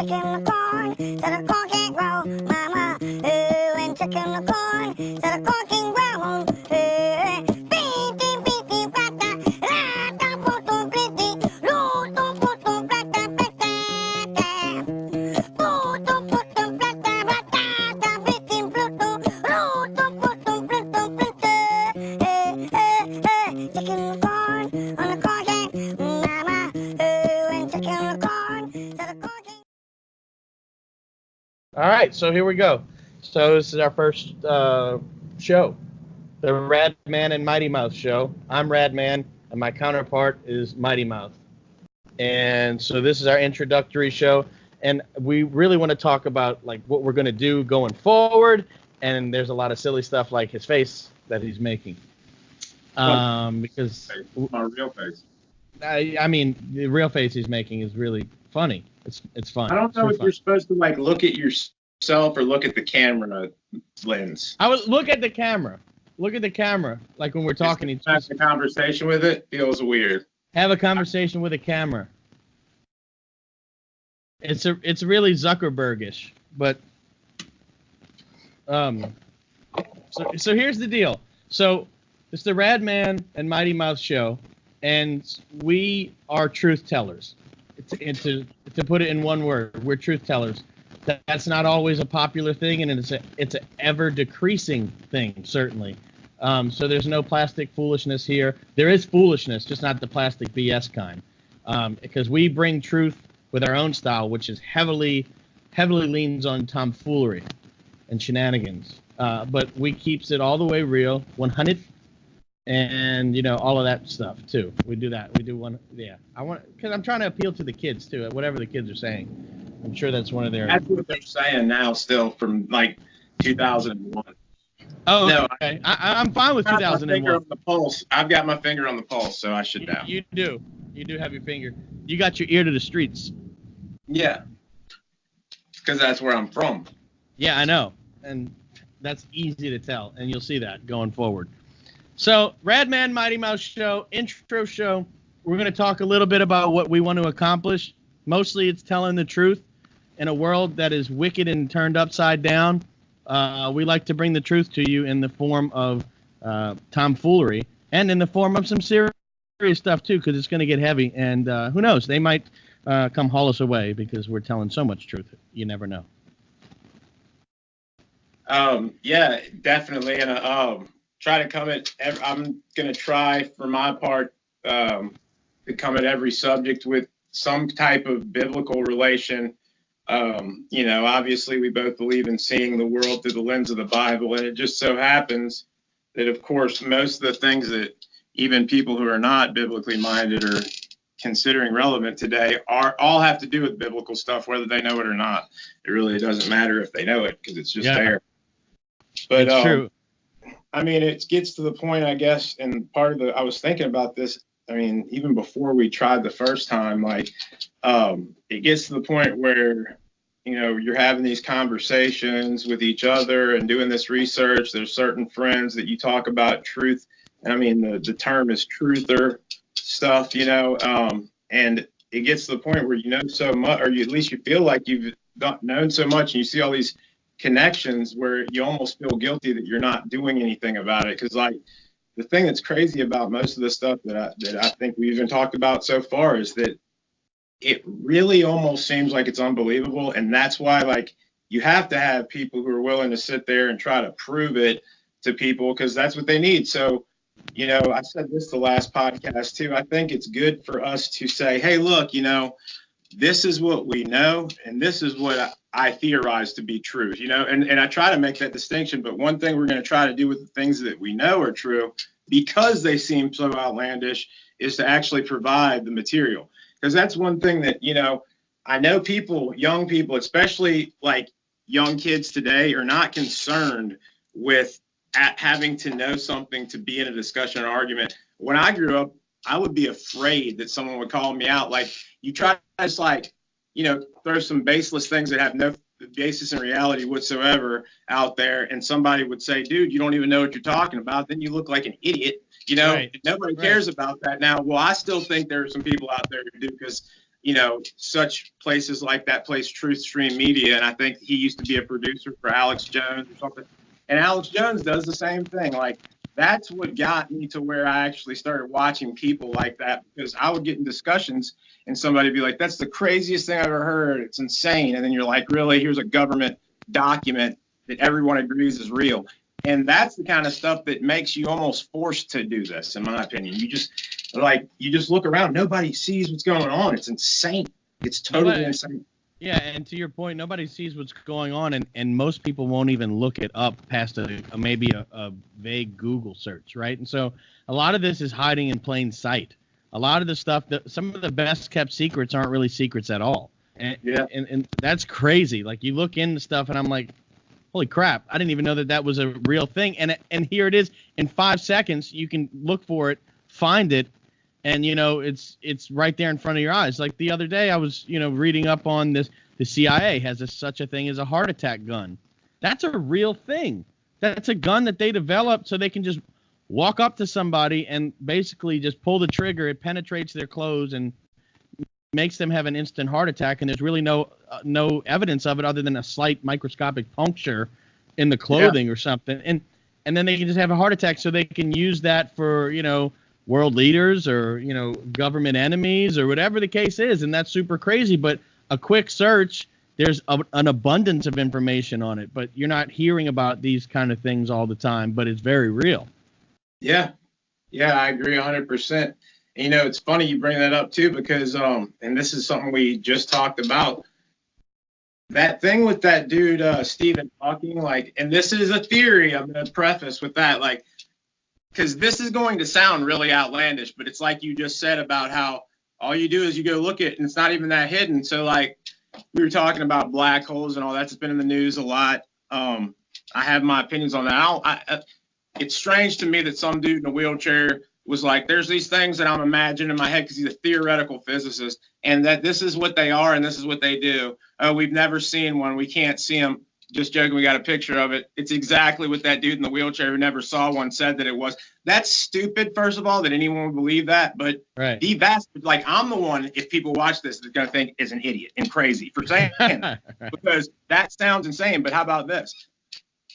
chicken the corn, so the corn can't grow, mama. And chicken the corn, so the corn can grow. All right, so here we go. So this is our first show, the Rad Man and Mighty Mouth show. I'm Rad Man, and my counterpart is Mighty Mouth. And so this is our introductory show, and we really want to talk about like what we're going to do going forward. And there's a lot of silly stuff like his face that he's making, because my real face. I mean, the real face he's making is really funny. It's fun. I don't know if you're supposed to like look at yourself or look at the camera lens. I would look at the camera. Look at the camera, like when we're talking. Have a conversation with it feels weird. Have a conversation with a camera. It's really Zuckerbergish, but so here's the deal. So it's the Rad Man and Mighty Mouth show, and we are truth tellers. To put it in one word, we're truth tellers. That's not always a popular thing, and it's an ever decreasing thing, certainly. So there's no plastic foolishness here. There is foolishness, just not the plastic BS kind, because we bring truth with our own style, which is heavily leans on tomfoolery and shenanigans. But we keeps it all the way real, 100. And all of that stuff too. We do that. We do one. Yeah, because I'm trying to appeal to the kids too. Whatever the kids are saying, I'm sure that's one of their. That's what they're saying now, still from like 2001. Oh, no, okay. I'm fine with 2001. On the pulse. I've got my finger on the pulse, so I should know. You do have your finger. You got your ear to the streets. Yeah, because that's where I'm from. Yeah, I know, and that's easy to tell, and you'll see that going forward. So, Rad Man Mighty Mouth show, intro show. We're going to talk a little bit about what we want to accomplish. Mostly it's telling the truth in a world that is wicked and turned upside down. We like to bring the truth to you in the form of tomfoolery and in the form of some serious stuff, too, because it's going to get heavy. And who knows? They might come haul us away because we're telling so much truth. You never know. Yeah, definitely. And try to come at. I'm gonna try for my part to come at every subject with some type of biblical relation. Obviously we both believe in seeing the world through the lens of the Bible, and it just so happens that, of course, most of the things that even people who are not biblically minded are considering relevant today all have to do with biblical stuff, whether they know it or not. It really doesn't matter if they know it because it's just there. But it's true. I mean, it gets to the point, I guess, and I was thinking about this, I mean, even before we tried the first time, like, it gets to the point where, you're having these conversations with each other and doing this research. There's certain friends that you talk about truth. I mean, the term is truther stuff, and it gets to the point where you know so much, or at least you feel like you've known so much, and you see all these connections where you almost feel guilty that you're not doing anything about it. Because like the thing that's crazy about most of the stuff that I think we've even talked about so far is that it really almost seems like it's unbelievable, and that's why like you have to have people who are willing to sit there and try to prove it to people, because that's what they need. So I said this the last podcast too. I think it's good for us to say, hey, look, this is what we know, and this is what I theorize to be true, and I try to make that distinction. But one thing we're going to try to do with the things that we know are true, because they seem so outlandish, is to actually provide the material. Because that's one thing that, I know young people, especially like young kids today, are not concerned with having to know something to be in a discussion or argument. When I grew up, I would be afraid that someone would call me out. Like, you try to just like, throw some baseless things that have no basis in reality whatsoever out there, and somebody would say, dude, you don't even know what you're talking about. Then you look like an idiot. Right. Nobody cares about that now. Well, I still think there are some people out there who do, because such places like that place, Truth Stream Media, and I think he used to be a producer for Alex Jones or something. And Alex Jones does the same thing. Like, that's what got me to where I actually started watching people like that, because I would get in discussions and somebody would be like, that's the craziest thing I've ever heard. It's insane. And then you're like, really? Here's a government document that everyone agrees is real. And that's the kind of stuff that makes you almost forced to do this, in my opinion. You just look around. Nobody sees what's going on. It's insane. It's totally insane. Yeah, and to your point, nobody sees what's going on, and most people won't even look it up past maybe a vague Google search, right? And so a lot of this is hiding in plain sight. A lot of the stuff, some of the best kept secrets aren't really secrets at all. And that's crazy. Like, you look into stuff, and I'm like, holy crap, I didn't even know that was a real thing. And here it is. In 5 seconds, you can look for it, find it, and it's right there in front of your eyes. Like the other day, I was reading up on this. The CIA has such a thing as a heart attack gun. That's a real thing. That's a gun that they developed so they can just walk up to somebody and basically just pull the trigger. It penetrates their clothes and makes them have an instant heart attack, and there's really no evidence of it other than a slight microscopic puncture in the clothing or something, and then they can just have a heart attack, so they can use that for world leaders or government enemies or whatever the case is. And that's super crazy. But a quick search, there's an abundance of information on it, but you're not hearing about these kind of things all the time, but it's very real. Yeah, I agree 100%. It's funny you bring that up too, because and this is something we just talked about. That thing with that dude, Stephen Hawking, and this is a theory I'm going to preface with that, because this is going to sound really outlandish, but it's like you just said about how all you do is you go look at it and it's not even that hidden. So we were talking about black holes and all that's been in the news a lot. I have my opinions on that. It's strange to me that some dude in a wheelchair was like, there's these things that I'm imagining in my head because he's a theoretical physicist, and that this is what they are and this is what they do. We've never seen one. We can't see them. Just joking, we got a picture of it. It's exactly what that dude in the wheelchair who never saw one said that it was. That's stupid, first of all, that anyone would believe that. But the vast, I'm the one, if people watch this, they're going to think is an idiot and crazy for saying that, because that sounds insane. But how about this?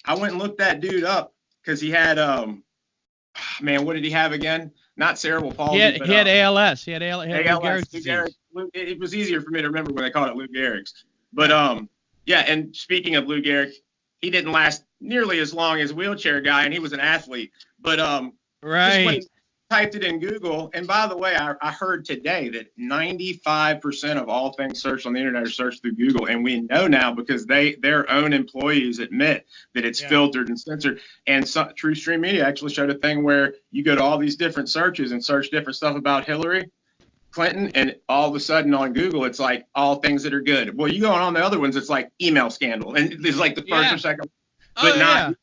I went and looked that dude up because he had, what did he have again? Not cerebral palsy. He had ALS. He had ALS. Lou Gehrig's. It was easier for me to remember when they called it Lou Gehrig's. But yeah, and speaking of Lou Gehrig, he didn't last nearly as long as wheelchair guy, and he was an athlete. But just when he typed it in Google, and by the way, I heard today that 95% of all things searched on the internet are searched through Google, and we know now because their own employees admit that it's filtered and censored. And True Stream Media actually showed a thing where you go to all these different searches and search different stuff about Hillary Clinton, and all of a sudden on Google it's like all things that are good. Well, you go on the other ones, it's like email scandal, and it's like the first or second, but not.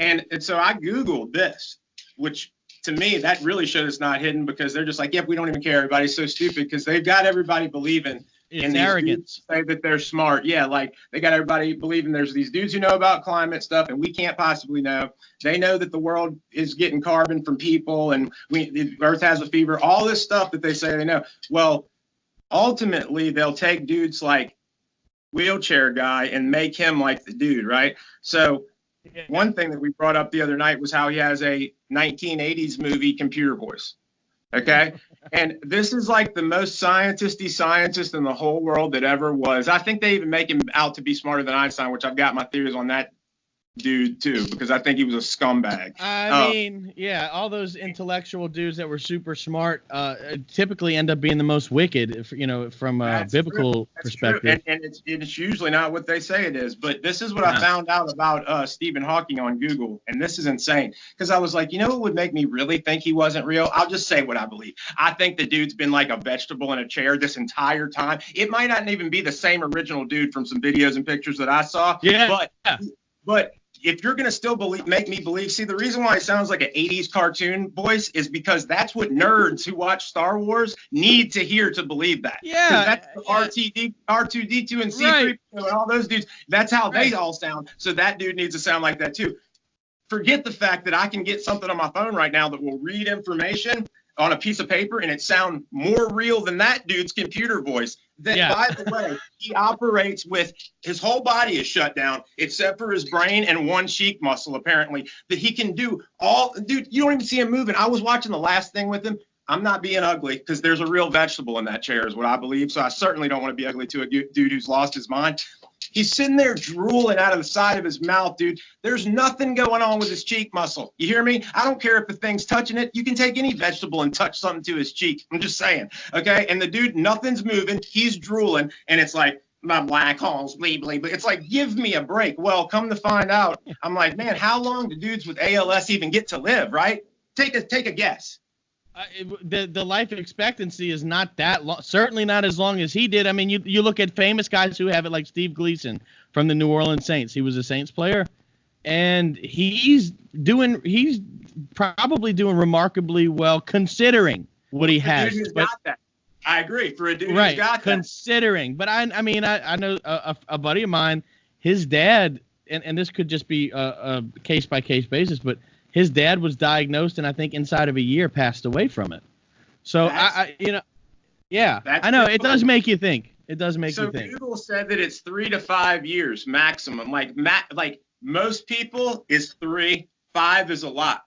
And so I Googled this, which to me that really showed it's not hidden, because they're just like, yep, we don't even care. Everybody's so stupid because they've got everybody believing in these arrogance. Say that they're smart. Yeah, they got everybody believing there's these dudes who know about climate stuff and we can't possibly know. They know that the world is getting carbon from people and the Earth has a fever. All this stuff that they say they know. Well, ultimately they'll take dudes like wheelchair guy and make him like the dude, right? So one thing that we brought up the other night was how he has a 1980s movie computer voice. Okay. And this is like the most scientist in the whole world that ever was. I think they even make him out to be smarter than Einstein, which I've got my theories on that dude too, because I think he was a scumbag. I mean, yeah, all those intellectual dudes that were super smart typically end up being the most wicked, from a biblical perspective. And it's usually not what they say it is. But this is what I found out about Stephen Hawking on Google, and this is insane, because I was like, what would make me really think he wasn't real? I'll just say what I believe. I think the dude's been like a vegetable in a chair this entire time. It might not even be the same original dude from some videos and pictures that I saw. Yeah. But if you're going to still make me believe, see, the reason why it sounds like an 80s cartoon voice is because that's what nerds who watch Star Wars need to hear to believe that. Yeah. That's R2D2 and C3PO and all those dudes. That's how they all sound. So that dude needs to sound like that too. Forget the fact that I can get something on my phone right now that will read information. on a piece of paper and it sound more real than that dude's computer voice. That, by the way, he operates with his whole body is shut down except for his brain and one cheek muscle, apparently, that he can do all. Dude, you don't even see him moving. I was watching the last thing with him. I'm not being ugly because there's a real vegetable in that chair is what I believe. So I certainly don't want to be ugly to a dude who's lost his mind. He's sitting there drooling out of the side of his mouth, dude. There's nothing going on with his cheek muscle. You hear me? I don't care if the thing's touching it. You can take any vegetable and touch something to his cheek. I'm just saying, okay? And the dude, nothing's moving. He's drooling, and it's like, my black holes, bleep, bleep. It's like, give me a break. Well, come to find out, I'm like, man, how long do dudes with ALS even get to live, right? Take a guess. The life expectancy is not that long, certainly not as long as he did. I mean, you look at famous guys who have it, like Steve Gleason from the New Orleans Saints. He was a Saints player, and he's probably doing remarkably well considering what he has. Got that. I agree. For a dude who's got that. Considering. But I know a buddy of mine, his dad, and this could just be a case-by-case basis, but his dad was diagnosed, and I think inside of a year passed away from it. So I know it does make you think. It does make you think. So Google said that it's 3 to 5 years maximum. Like most people is 3, 5 is a lot.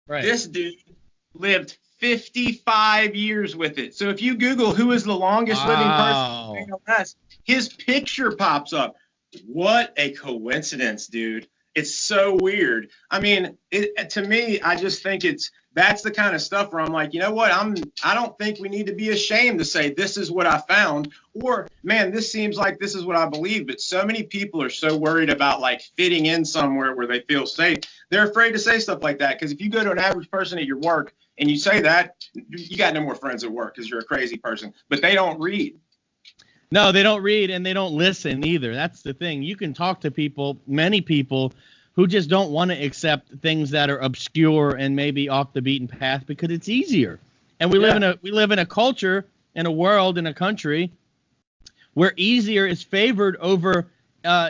Right. This dude lived 55 years with it. So if you Google who is the longest living person in ALS, his picture pops up. What a coincidence, dude. It's so weird. I mean, to me, I just think that's the kind of stuff where I'm like, you know what? I don't think we need to be ashamed to say this is what I found, or man, this seems like this is what I believe. But so many people are so worried about like fitting in somewhere where they feel safe. They're afraid to say stuff like that because if you go to an average person at your work and you say that, you got no more friends at work because you're a crazy person. But they don't read. No, they don't read and they don't listen either. That's the thing. You can talk to people, many people, who just don't want to accept things that are obscure and maybe off the beaten path because it's easier. And we live in a culture, in a world, in a country where easier is favored over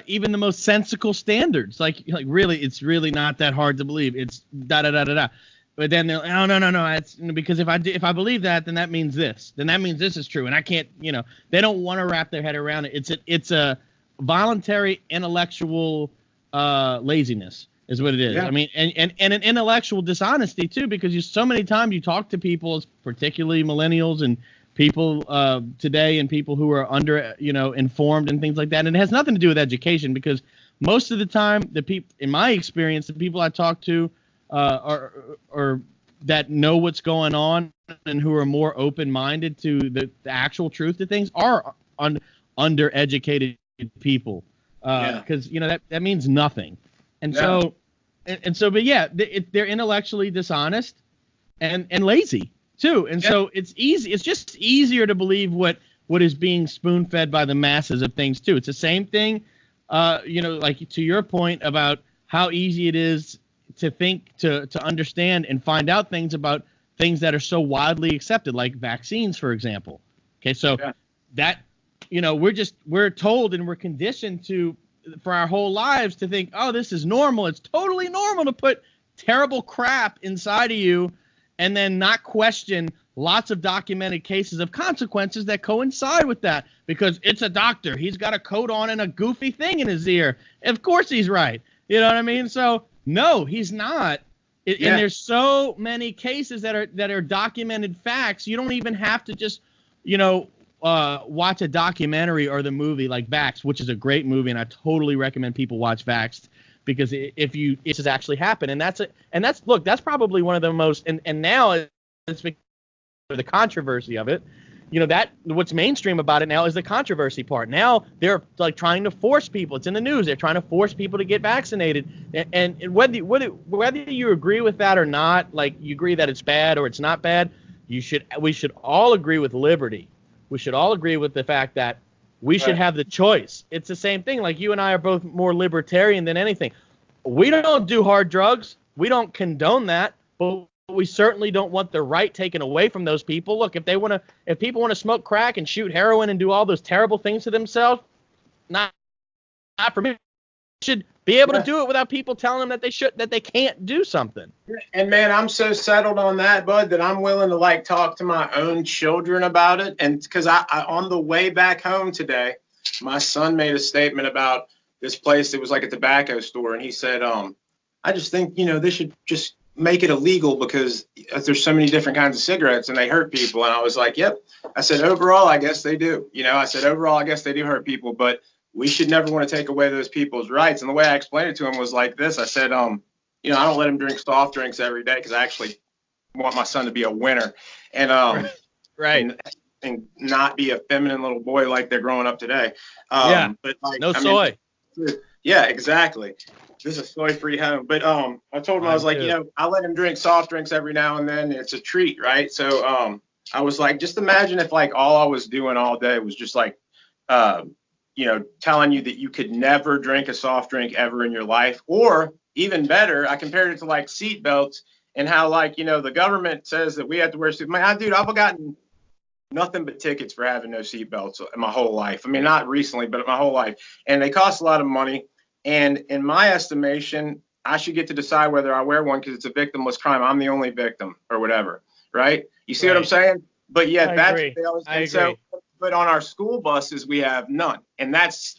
even the most sensical standards. Like really, it's really not that hard to believe. It's da da da da da. But then they're no. It's because if I believe that, then that means this. Then that means this is true, and I can't. They don't want to wrap their head around it. It's a voluntary intellectual laziness is what it is. Yeah. I mean, and an intellectual dishonesty too, because so many times you talk to people, particularly millennials and people today, and people who are under informed and things like that, and it has nothing to do with education because most of the time the people, in my experience, the people I talk to. Or that know what's going on and who are more open-minded to the actual truth of things are undereducated people. Because that means nothing. And so but yeah, they're intellectually dishonest and lazy too. And so it's easy. It's just easier to believe what is being spoon-fed by the masses of things too. It's the same thing. Like to your point about how easy it is to think, to understand and find out things about things that are so widely accepted, like vaccines, for example. Okay, so that, we're told and we're conditioned for our whole lives to think, oh, this is normal. It's totally normal to put terrible crap inside of you and then not question lots of documented cases of consequences that coincide with that because it's a doctor. He's got a coat on and a goofy thing in his ear. Of course he's right. You know what I mean? So no, he's not. And there's so many cases that are documented facts. You don't even have to just, watch a documentary or the movie like Vaxxed, which is a great movie, and I totally recommend people watch Vaxxed because this has actually happened, and that's probably one of the most and now it's because of the controversy of it. That what's mainstream about it now is the controversy part. Now they're like trying to force people. It's in the news. They're trying to force people to get vaccinated. And whether you agree with that or not, like you agree that it's bad or it's not bad, we should all agree with liberty. We should all agree with the fact that we should have the choice. It's the same thing. Like you and I are both more libertarian than anything. We don't do hard drugs. We don't condone that, but we certainly don't want the right taken away from those people. Look, if people want to smoke crack and shoot heroin and do all those terrible things to themselves, not for me. should be able to do it without people telling them that they can't do something. And man, I'm so settled on that, bud, that I'm willing to like talk to my own children about it. And because I on the way back home today, my son made a statement about this place that was like a tobacco store, and he said, I just think, they should just make it illegal because there's so many different kinds of cigarettes and they hurt people. And I was like, yep. I said, overall, I guess they do. I said, overall, I guess they do hurt people, but we should never want to take away those people's rights. And the way I explained it to him was like this. I said, I don't let him drink soft drinks every day because I actually want my son to be a winner and right. And not be a feminine little boy like they're growing up today. But like, no soy. Yeah, exactly. This is a soy-free home. But I told him, I was like, I let him drink soft drinks every now and then. It's a treat, right? So I was like, just imagine if like all I was doing all day was just like, telling you that you could never drink a soft drink ever in your life. Or even better, I compared it to like seat belts and how like, the government says that we have to wear seat. Dude, I've gotten nothing but tickets for having no seat belts in my whole life. I mean, not recently, but my whole life. And they cost a lot of money. And in my estimation, I should get to decide whether I wear one because it's a victimless crime. I'm the only victim or whatever, right? You see what I'm saying? But yeah, I agree. But on our school buses, we have none. And that's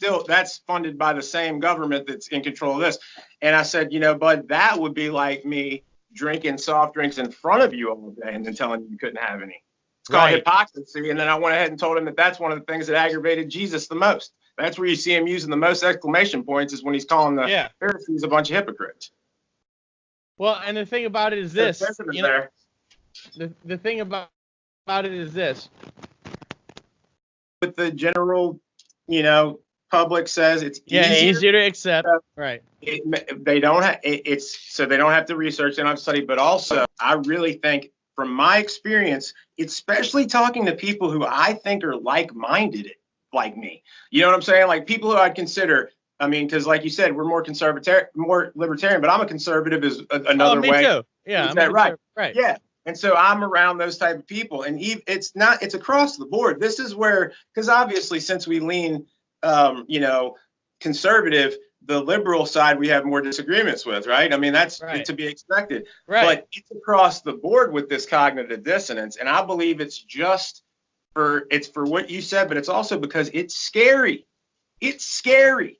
funded by the same government that's in control of this. And I said, bud, that would be like me drinking soft drinks in front of you all day and then telling you couldn't have any. It's called hypocrisy. And then I went ahead and told him that that's one of the things that aggravated Jesus the most. That's where you see him using the most exclamation points is when he's calling the Pharisees a bunch of hypocrites. Well, and the thing about it is this. The thing about it is this. But the general, public says it's easier to accept. Right. They don't have so they don't have to research, they don't have to study. But also, I really think, from my experience, especially talking to people who I think are like-minded, like me, you know what I'm saying? Like people who I'd consider. I mean, because like you said, we're more conservative, more libertarian, but I'm a conservative is another way. Me too. Yeah. Is that right? Right. Yeah. And so I'm around those type of people, and it's across the board. This is where, because obviously since we lean, conservative, the liberal side we have more disagreements with, right? I mean, that's to be expected. Right. But it's across the board with this cognitive dissonance, and I believe it's for what you said, but it's also because it's scary. It's scary.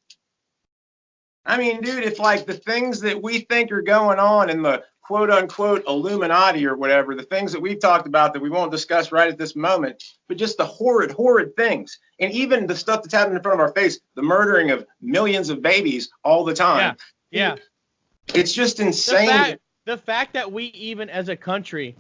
I mean, dude, if like the things that we think are going on in the quote unquote Illuminati or whatever, the things that we've talked about that we won't discuss right at this moment, but just the horrid things. And even the stuff that's happening in front of our face, the murdering of millions of babies all the time. Yeah. It's just insane. The fact that we even as a country,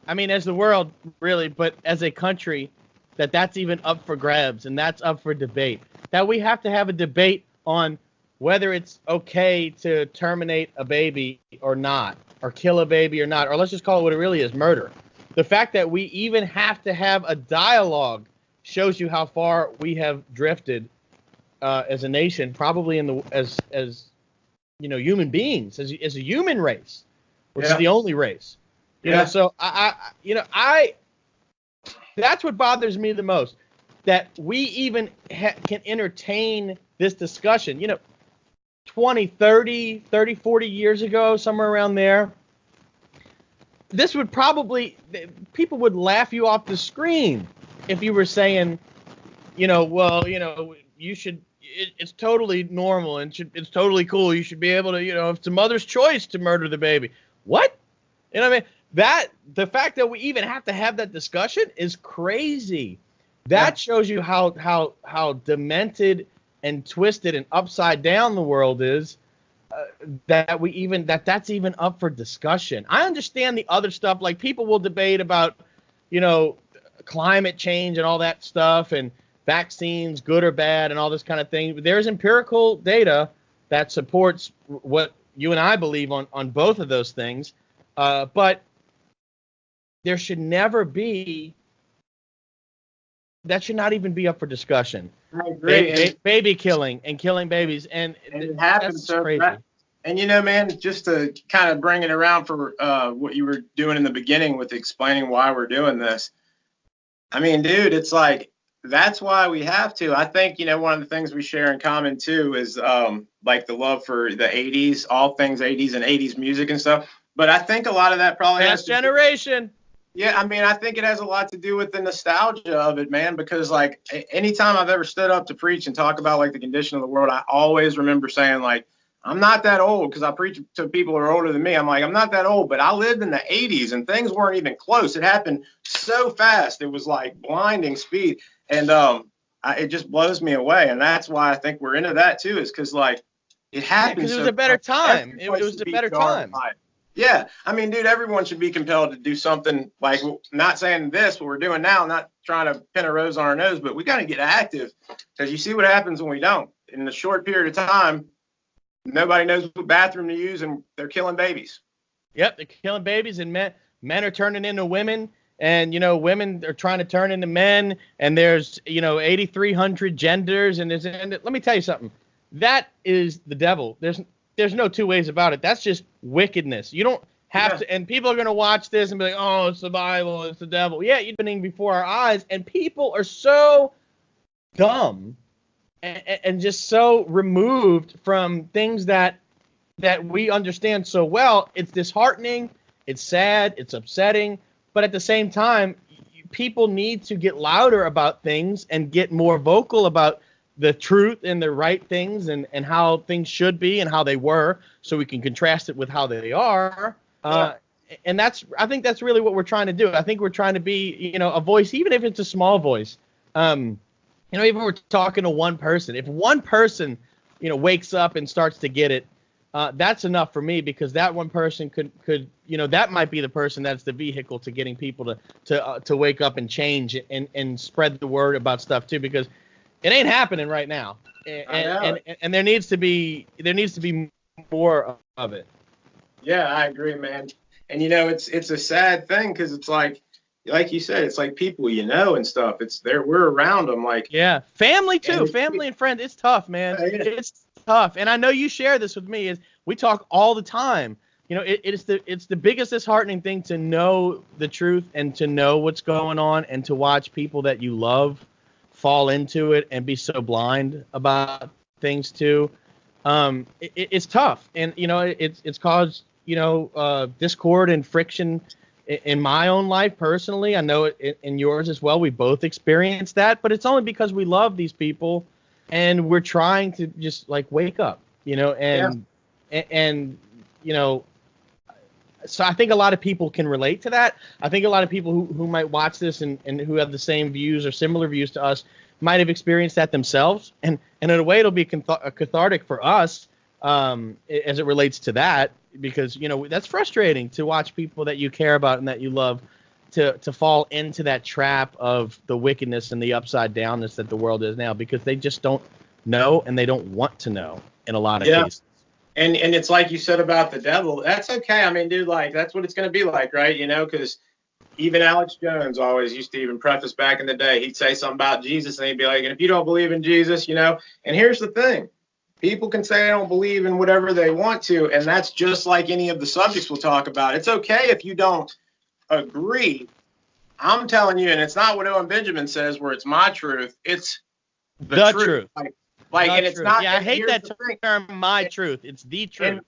I mean, as the world really, but as a country, that's even up for grabs and that's up for debate. That we have to have a debate on whether it's okay to terminate a baby or not, or kill a baby or not, or let's just call it what it really is, murder. The fact that we even have to have a dialogue shows you how far we have drifted as a nation, probably as human beings, as a human race, which is the only race. You know, so I that's what bothers me the most, that we even can entertain this discussion. 20, 30, 40 years ago, somewhere around there, this would probably, people would laugh you off the screen if you were saying, you should, it's totally normal and it's totally cool. You should be able to, if it's a mother's choice to murder the baby. What? The fact that we even have to have that discussion is crazy. That shows you how demented and twisted and upside down the world is, that's even up for discussion. I understand the other stuff, like people will debate about, climate change and all that stuff and vaccines, good or bad, and all this kind of thing. There's empirical data that supports what you and I believe on both of those things, but there should never be. That should not even be up for discussion. I agree. Baby killing and killing babies, and it happens. That's crazy. And man, just to kind of bring it around for what you were doing in the beginning with explaining why we're doing this. I mean, dude, it's like that's why we have to. I think, one of the things we share in common too is like the love for the 80s, all things 80s and 80s music and stuff. But I think a lot of that probably has Best generation. Yeah, I mean, I think it has a lot to do with the nostalgia of it, man, because like anytime I've ever stood up to preach and talk about like the condition of the world, I always remember saying like, I'm not that old, because I preach to people who are older than me. I'm like, I'm not that old, but I lived in the 80s and things weren't even close. It happened so fast. It was like blinding speed. And it just blows me away. And that's why I think we're into that too, is because like it happened. Because it was a better time. It was a better time. Yeah, I mean, dude, everyone should be compelled to do something like, not saying this, what we're doing now, not trying to pin a rose on our nose, but we got to get active, because you see what happens when we don't. In a short period of time, nobody knows what bathroom to use, and they're killing babies. Yep, they're killing babies, and men are turning into women, and, women are trying to turn into men, and there's, 8,300 genders, and let me tell you something. That is the devil. There's no two ways about it. That's just wickedness. You don't have to, and people are going to watch this and be like, oh, it's the Bible, it's the devil. Yeah, it's happening before our eyes, and people are so dumb and just so removed from things that we understand so well. It's disheartening, it's sad, it's upsetting, but at the same time, people need to get louder about things and get more vocal about the truth and the right things and how things should be and how they were, so we can contrast it with how they are. And I think that's really what we're trying to do. I think we're trying to be, a voice, even if it's a small voice. Even if we're talking to one person, if one person, wakes up and starts to get it, that's enough for me, because that one person could, that might be the person that's the vehicle to getting people to wake up and change and spread the word about stuff too, because it ain't happening right now, and there needs to be more of it. Yeah, I agree, man. And it's a sad thing, because it's like you said, it's like people and stuff. It's there, we're around them, like family too, family and friends. It's tough, man. It's tough, and I know you share this with me. Is we talk all the time. It's the biggest disheartening thing to know the truth and to know what's going on and to watch people that you love fall into it and be so blind about things too. It's tough, and it's caused discord and friction in my own life personally. I know it in yours as well. We both experienced that, but it's only because we love these people and we're trying to just like wake up, and so I think a lot of people can relate to that. I think a lot of people who might watch this and who have the same views or similar views to us might have experienced that themselves. And in a way, it'll be cathartic for us as it relates to that, because, that's frustrating to watch people that you care about and that you love to fall into that trap of the wickedness and the upside downness that the world is now, because they just don't know and they don't want to know in a lot of cases. And it's like you said about the devil. That's okay. I mean, dude, like, that's what it's going to be like, right? Because even Alex Jones always used to even preface back in the day. He'd say something about Jesus, and he'd be like, and if you don't believe in Jesus, and here's the thing. People can say I don't believe in whatever they want to, and that's just like any of the subjects we'll talk about. It's okay if you don't agree. I'm telling you, and it's not what Owen Benjamin says, where it's my truth. It's the truth. And it's not. Yeah, I hate that term, my truth. It's the truth.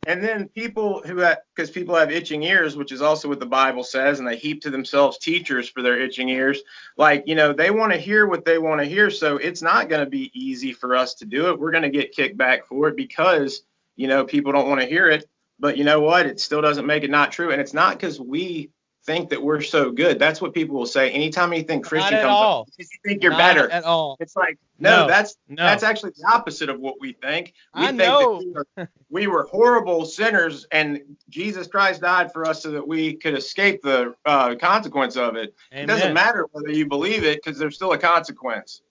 And then people because people have itching ears, which is also what the Bible says, and they heap to themselves teachers for their itching ears. They want to hear what they want to hear. So it's not going to be easy for us to do it. We're going to get kicked back for it because, people don't want to hear it. But you know what? It still doesn't make it not true. And it's not because we think that we're so good. That's what people will say. Anytime you think Christian comes up, you think you're better. At all. It's like, no, that's actually the opposite of what we think. We think that we were horrible sinners and Jesus Christ died for us so that we could escape the consequence of it. Amen. It doesn't matter whether you believe it, because there's still a consequence.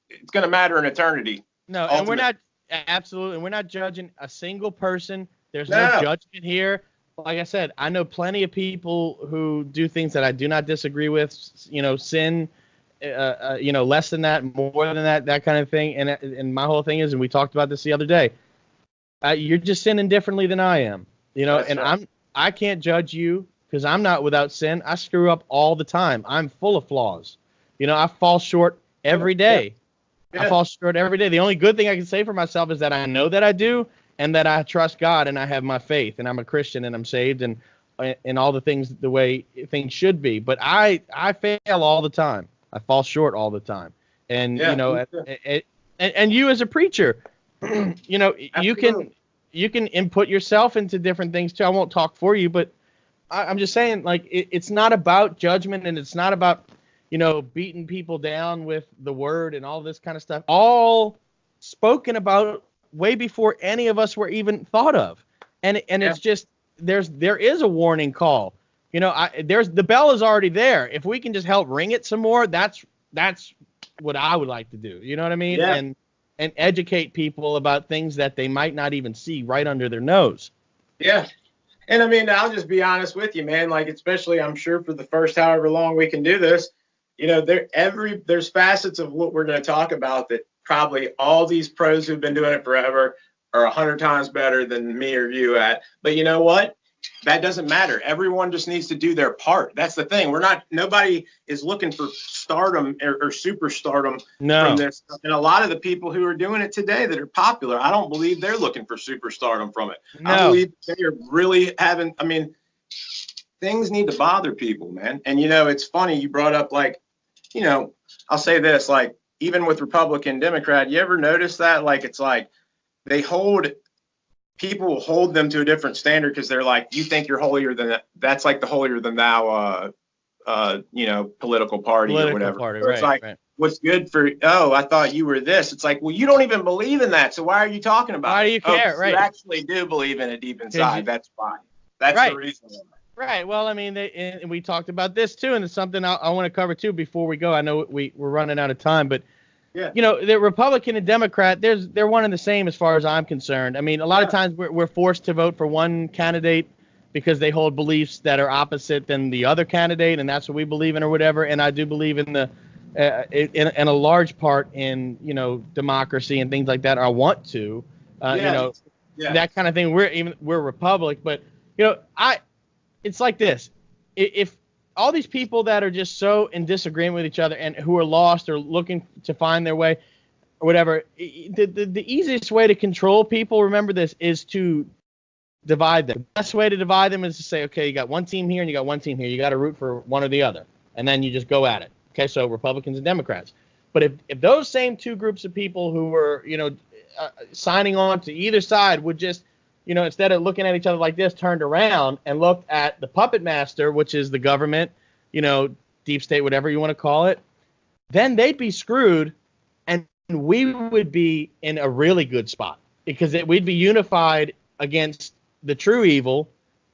It's going to matter in eternity. No, ultimately. And we're not judging a single person. There's no judgment here. Like I said, I know plenty of people who do things that I do not disagree with, sin, less than that, more than that kind of thing. And my whole thing is, and we talked about this the other day, you're just sinning differently than I am, and right. I can't judge you because I'm not without sin. I screw up all the time. I'm full of flaws. I fall short every day. Yeah. I fall short every day. The only good thing I can say for myself is that I know that I do, and that I trust God, and I have my faith, and I'm a Christian, and I'm saved, and all the things the way things should be. But I fail all the time. I fall short all the time. And and you as a preacher, Absolutely. you can input yourself into different things too. I won't talk for you, but I'm just saying, like, it's not about judgment, and it's not about beating people down with the word and all this kind of stuff. All spoken about way before any of us were even thought of. And it's just there is a warning call. There's the bell is already there. If we can just help ring it some more, that's what I would like to do. You know what I mean? Yeah. And educate people about things that they might not even see right under their nose. Yeah. And I mean, I'll just be honest with you, man, like, especially I'm sure for the first however long we can do this, there's facets of what we're going to talk about that probably all these pros who've been doing it forever are 100 times better than me or you at. But you know what? That doesn't matter. Everyone just needs to do their part. That's the thing. Nobody is looking for stardom or superstardom from this. And a lot of the people who are doing it today that are popular, I don't believe they're looking for superstardom from it. No. I believe they are really things need to bother people, man. And it's funny you brought up, like, I'll say this, like, even with Republican, Democrat, you ever notice that? Like, it's like people will hold them to a different standard because they're like, you think you're holier than that. That's like the holier than thou, political party or whatever. So it's like, what's good for, I thought you were this. It's like, well, you don't even believe in that. So why are you talking about it? Why do you care? Right. You actually do believe in it deep inside. That's fine. That's the reason. Right. Well, I mean, and we talked about this too, and it's something I want to cover too before we go. I know we're running out of time, but yeah, the Republican and Democrat, they're one and the same as far as I'm concerned. I mean, a lot of times we're forced to vote for one candidate because they hold beliefs that are opposite than the other candidate, and that's what we believe in or whatever. And I do believe in in a large part in democracy and things like that. I want to, that kind of thing. We're Republic, but it's like this. If all these people that are just so in disagreement with each other and who are lost or looking to find their way or whatever, the easiest way to control people, remember this, is to divide them. The best way to divide them is to say, okay, you got one team here and you got one team here. You got to root for one or the other. And then you just go at it. Okay, so Republicans and Democrats. But if those same two groups of people who were, signing on to either side would just, instead of looking at each other like this, turned around and looked at the puppet master, which is the government, deep state, whatever you want to call it, then they'd be screwed, and we would be in a really good spot because we'd be unified against the true evil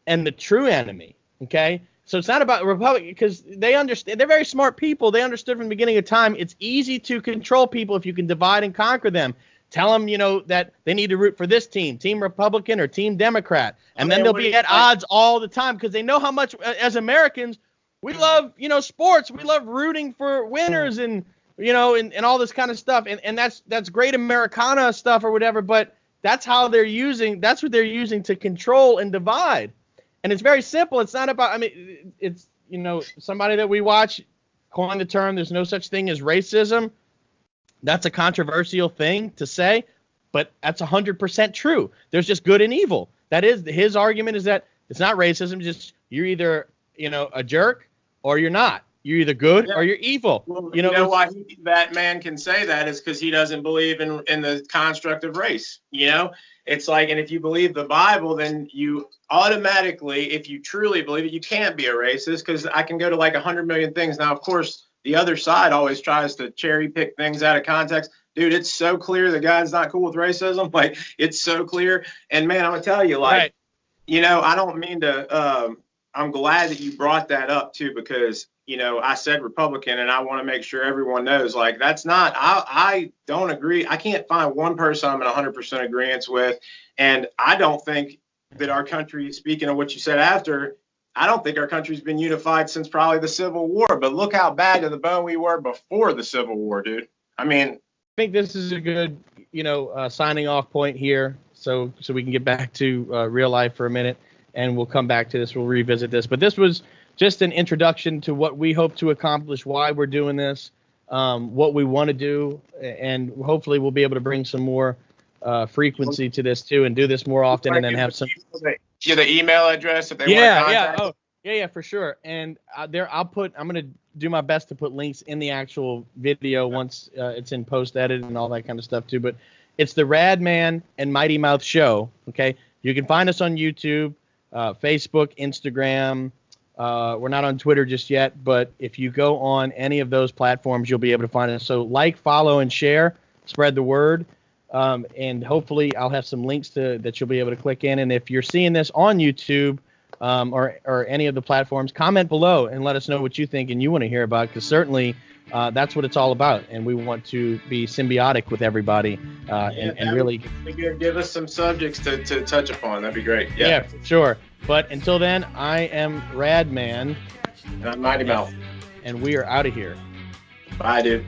and the true enemy. Okay, so it's not about Republic because they understand. They're very smart people. They understood from the beginning of time. It's easy to control people if you can divide and conquer them. Tell them, that they need to root for this team Republican or team Democrat. And then they'll be at odds all the time because they know how much, as Americans, we love, sports. We love rooting for winners and all this kind of stuff. And that's great Americana stuff or whatever. But that's what they're using to control and divide. And it's very simple. It's not about, it's, somebody that we watch coined the term, there's no such thing as racism. That's a controversial thing to say, but that's 100% true. There's just good and evil. That is his argument is that it's not racism. Just you're either, a jerk or you're not. You're either good or you're evil. Well, why that man can say that is because he doesn't believe in the construct of race. It's like, and if you believe the Bible, then you automatically, if you truly believe it, you can't be a racist because I can go to like 100 million things. Now, of course, the other side always tries to cherry pick things out of context. Dude, it's so clear the guy's not cool with racism. Like, it's so clear. And man, I'm gonna tell you, like, I don't mean to. I'm glad that you brought that up too, because I said Republican, and I want to make sure everyone knows, like, that's not. I don't agree. I can't find one person I'm in 100% agreement with, and I don't think that our country. Speaking of what you said after. I don't think our country's been unified since probably the Civil War, but look how bad to the bone we were before the Civil War, dude. I think this is a good, signing off point here, so we can get back to real life for a minute, and we'll come back to this. We'll revisit this, but this was just an introduction to what we hope to accomplish, why we're doing this, what we want to do, and hopefully we'll be able to bring some more frequency to this too, and do this more often, and then have some. Yeah, the email address if they want to contact. Oh, yeah, for sure. And I'm gonna do my best to put links in the actual video once it's in post edit and all that kind of stuff too. But it's the Rad Man and Mighty Mouth Show. Okay, you can find us on YouTube, Facebook, Instagram. We're not on Twitter just yet, but if you go on any of those platforms, you'll be able to find us. So like, follow, and share, spread the word. And hopefully I'll have some links that you'll be able to click in. And if you're seeing this on YouTube or any of the platforms, comment below and let us know what you think and you want to hear about, because certainly that's what it's all about. And we want to be symbiotic with everybody and really give us some subjects to touch upon. That'd be great. Yeah, for sure. But until then, I am Rad Man. And I'm Mighty Mouth. And we are out of here. Bye, dude.